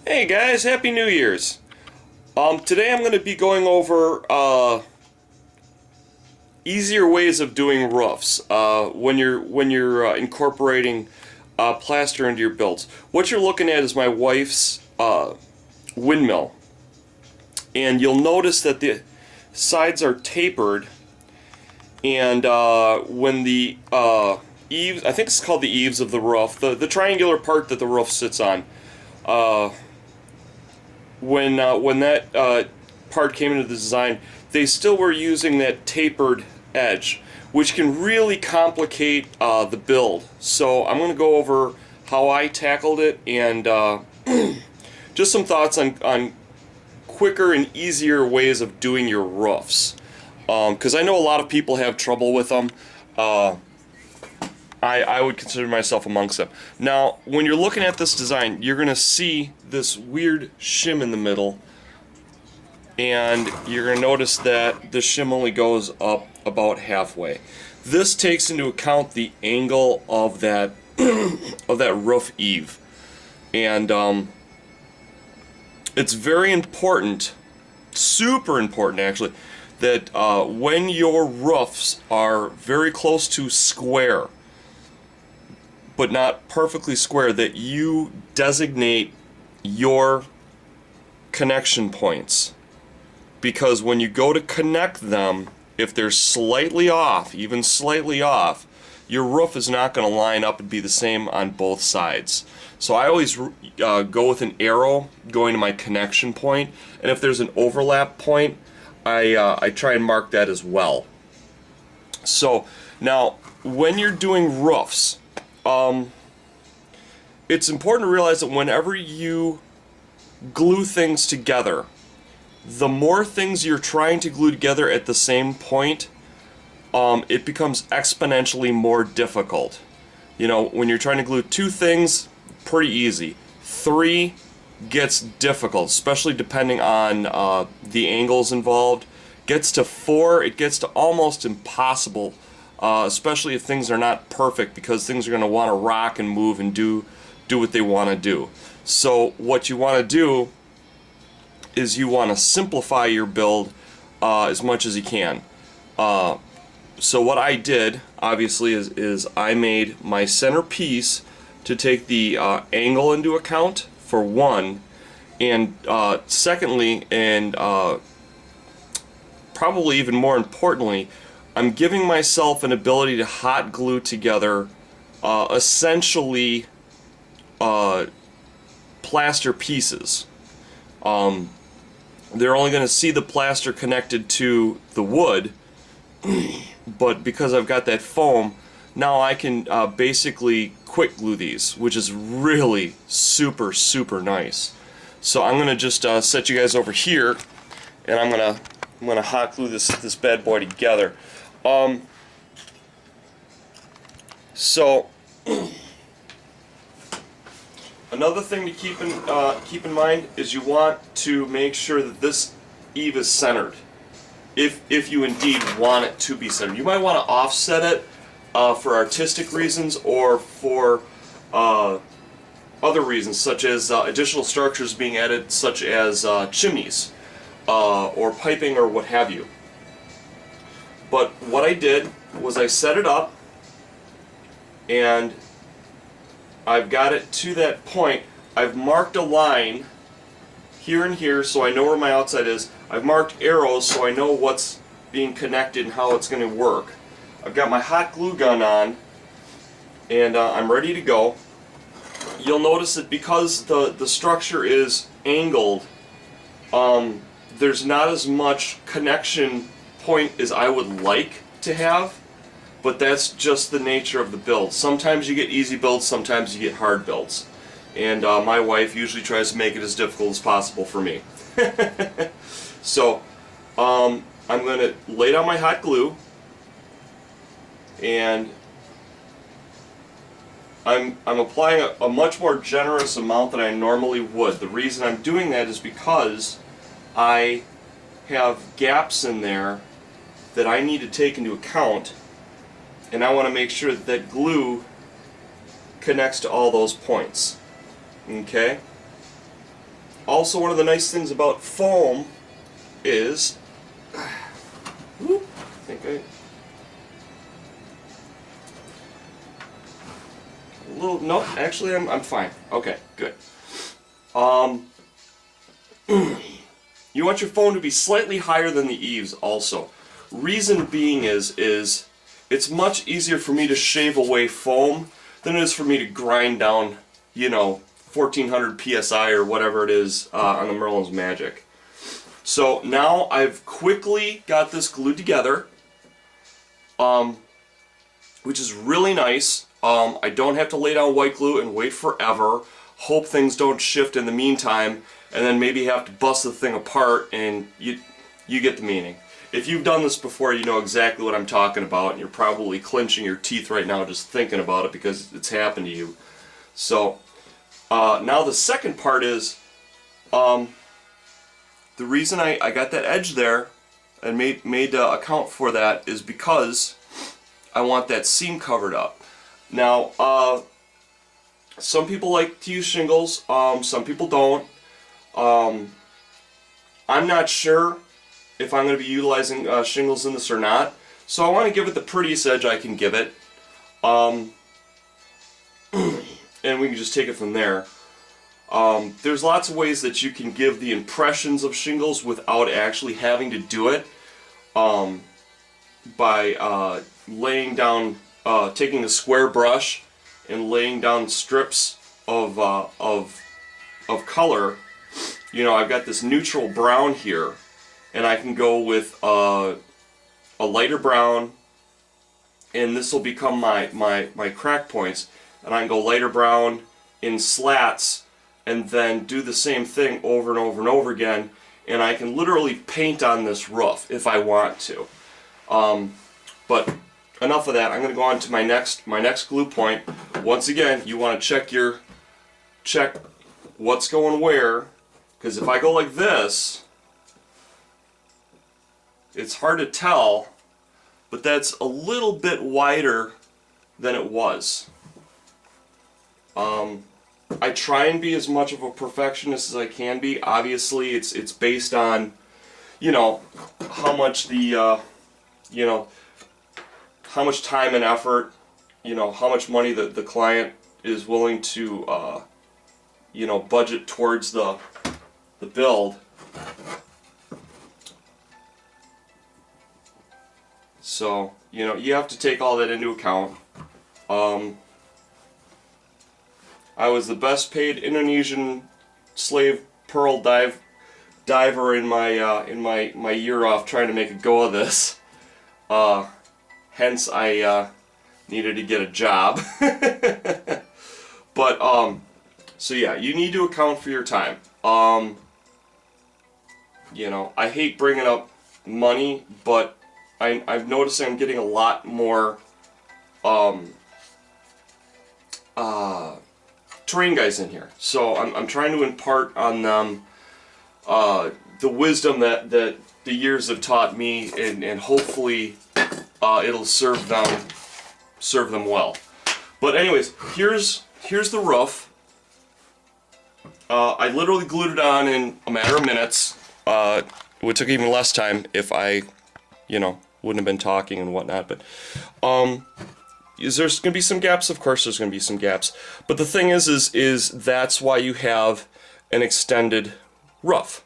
Hey guys, Happy New Year's. Today I'm going to be going over easier ways of doing roofs when you're incorporating plaster into your builds. What you're looking at is my wife's windmill, and you'll notice that the sides are tapered, and when the eaves, I think it's called the eaves of the roof, the triangular part that the roof sits on. When that part came into the design, they still were using that tapered edge, which can really complicate the build. So I'm going to go over how I tackled it and just some thoughts on quicker and easier ways of doing your roofs. Because I know a lot of people have trouble with them. I would consider myself amongst them. Now, when you're looking at this design, you're going to see this weird shim in the middle, and you're going to notice that the shim only goes up about halfway. This takes into account the angle of that of that roof eave, and it's very important, super important actually, that when your roofs are very close to square, but not perfectly square, that you designate your connection points. Because when you go to connect them, if they're slightly off, even slightly off, your roof is not going to line up and be the same on both sides. So I always go with an arrow going to my connection point, and if there's an overlap point, I try and mark that as well. So now, when you're doing roofs, it's important to realize that whenever you glue things together, the more things you're trying to glue together at the same point, it becomes exponentially more difficult. You know, when you're trying to glue two things, pretty easy. 3 gets difficult, especially depending on the angles involved. Gets to 4, it gets to almost impossible. Especially if things are not perfect, because things are going to want to rock and move and do what they want to do. So what you want to do is you want to simplify your build as much as you can. So what I did, obviously, is I made my center piece to take the angle into account, for one, and secondly, and probably even more importantly, I'm giving myself an ability to hot glue together essentially plaster pieces. They're only going to see the plaster connected to the wood, but because I've got that foam, now I can basically quick glue these, which is really super nice. So I'm going to just set you guys over here, and I'm going to hot glue this bad boy together. So another thing to keep in mind is you want to make sure that this eave is centered. If you indeed want it to be centered, you might want to offset it for artistic reasons or for other reasons, such as additional structures being added, such as chimneys or piping or what have you. But what I did was I set it up, and I've got it to that point. I've marked a line here and here so I know where my outside is. I've marked arrows so I know what's being connected and how it's going to work. I've got my hot glue gun on, and I'm ready to go. You'll notice that because the structure is angled, there's not as much connection point as I would like to have, but that's just the nature of the build. Sometimes you get easy builds, sometimes you get hard builds, and my wife usually tries to make it as difficult as possible for me. So I'm going to lay down my hot glue, and I'm applying a much more generous amount than I normally would. The reason I'm doing that is because I have gaps in there that I need to take into account, and I want to make sure that that glue connects to all those points. Okay? Also, one of the nice things about foam is, whoop, I think a little, no, actually I'm fine. Okay, good. You want your foam to be slightly higher than the eaves also. Reason being is it's much easier for me to shave away foam than it is for me to grind down, you know, 1400 psi or whatever it is on the Merlin's Magic. So now I've quickly got this glued together, which is really nice. I don't have to lay down white glue and wait forever, hope things don't shift in the meantime, and then maybe have to bust the thing apart, and you get the meaning. If you've done this before, you know exactly what I'm talking about, and you're probably clenching your teeth right now just thinking about it because it's happened to you. So now the second part is, the reason I got that edge there and made account for that is because I want that seam covered up. Now, some people like to use shingles, some people don't. I'm not sure if I'm going to be utilizing shingles in this or not, so I want to give it the prettiest edge I can give it, and we can just take it from there. There's lots of ways that you can give the impressions of shingles without actually having to do it, by laying down, taking a square brush and laying down strips of color. You know, I've got this neutral brown here, and I can go with a lighter brown, and this will become my crack points, and I can go lighter brown in slats and then do the same thing over and over and over again, and I can literally paint on this roof if I want to. But enough of that. I'm going to go on to my next glue point. Once again, you want to check what's going where, because if I go like this, it's hard to tell, but that's a little bit wider than it was. I try and be as much of a perfectionist as I can be. Obviously, it's based on, you know, how much the, you know, how much time and effort, you know, how much money the client is willing to, you know, budget towards the build. So, you know, you have to take all that into account. I was the best paid Indonesian slave pearl diver in my year off trying to make a go of this. Hence I needed to get a job. But so yeah, you need to account for your time. You know, I hate bringing up money, but I've noticed I'm getting a lot more terrain guys in here, so I'm trying to impart on them the wisdom that the years have taught me, and hopefully it'll serve them well. But anyways, here's the roof. I literally glued it on in a matter of minutes. It would took even less time if I, you know, wouldn't have been talking and whatnot. But is there's going to be some gaps? Of course, there's going to be some gaps. But the thing is that's why you have an extended roof,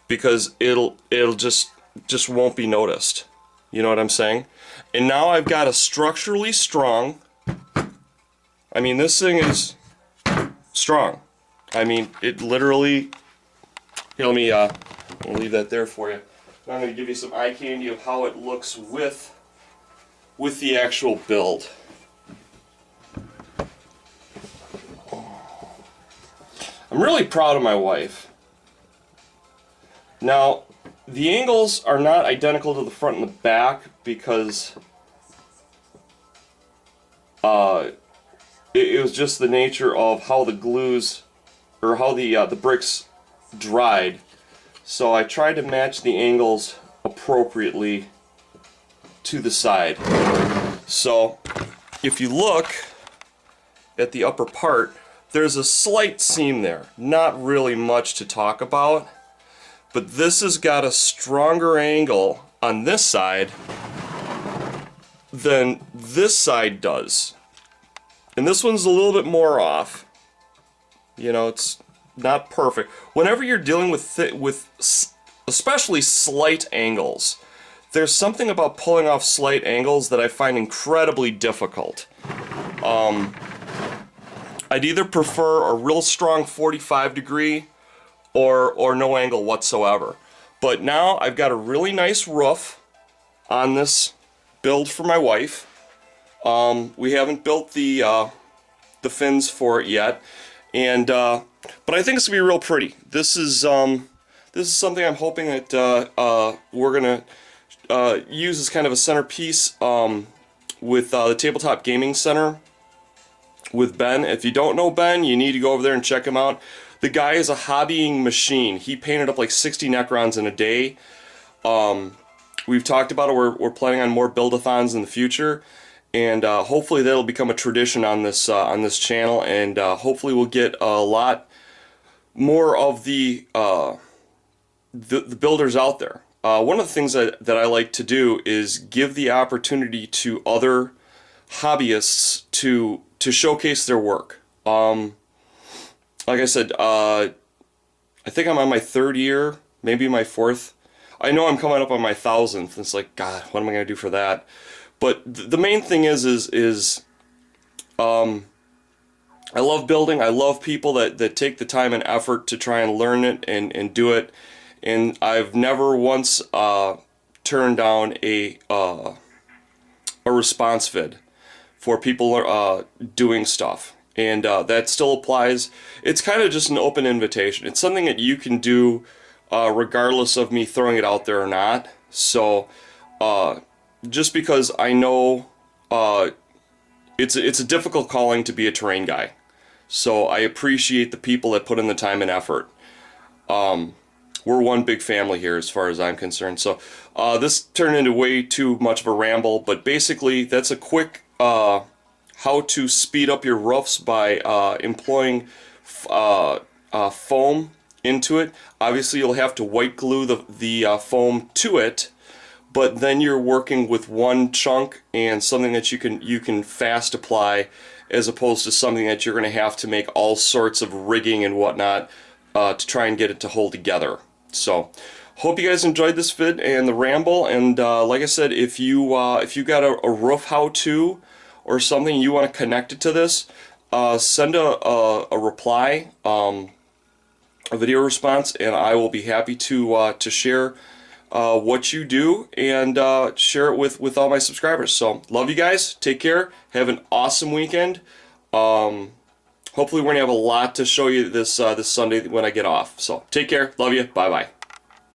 because it'll just won't be noticed. You know what I'm saying? And now I've got a structurally strong. I mean, this thing is strong. I mean, it literally. Here, let me I'll leave that there for you. I'm going to give you some eye candy of how it looks with the actual build. I'm really proud of my wife. Now, the angles are not identical to the front and the back because it was just the nature of how the glues, or how the bricks dried. So I tried to match the angles appropriately to the side. So if you look at the upper part, there's a slight seam there. Not really much to talk about, but this has got a stronger angle on this side than this side does. And this one's a little bit more off. You know, it's not perfect. Whenever you're dealing with especially slight angles, there's something about pulling off slight angles that I find incredibly difficult. I'd either prefer a real strong 45 degree or no angle whatsoever. But now I've got a really nice roof on this build for my wife. We haven't built the fins for it yet, and but I think it's gonna be real pretty. This is something I'm hoping that we're gonna use as kind of a centerpiece with the Tabletop Gaming Center with Ben. If you don't know Ben, you need to go over there and check him out. The guy is a hobbying machine. He painted up like 60 Necrons in a day. We've talked about it. We're planning on more build-a-thons in the future, and hopefully that'll become a tradition on this channel. And hopefully we'll get a lot more of the builders out there. One of the things that I like to do is give the opportunity to other hobbyists to showcase their work. Like I said, I think I'm on my 3rd year, maybe my 4th. I know I'm coming up on my 1000th. It's like, God, what am I going to do for that? But the main thing is I love building. I love people that take the time and effort to try and learn it and do it. And I've never once turned down a response vid for people doing stuff. And that still applies. It's kind of just an open invitation. It's something that you can do regardless of me throwing it out there or not. So just because I know it's a difficult calling to be a terrain guy. So I appreciate the people that put in the time and effort. We're one big family here as far as I'm concerned. So this turned into way too much of a ramble, but basically that's a quick how to speed up your roofs by employing foam into it. Obviously you'll have to white glue the foam to it, but then you're working with one chunk and something that you can fast apply, as opposed to something that you're going to have to make all sorts of rigging and whatnot to try and get it to hold together. So hope you guys enjoyed this vid and the ramble, and like I said, if you got a roof how-to or something you want to connect it to this, send a reply, a video response, and I will be happy to share what you do and share it with all my subscribers. So love you guys, take care, have an awesome weekend. Hopefully we're gonna have a lot to show you this Sunday when I get off. So take care, love you, bye bye.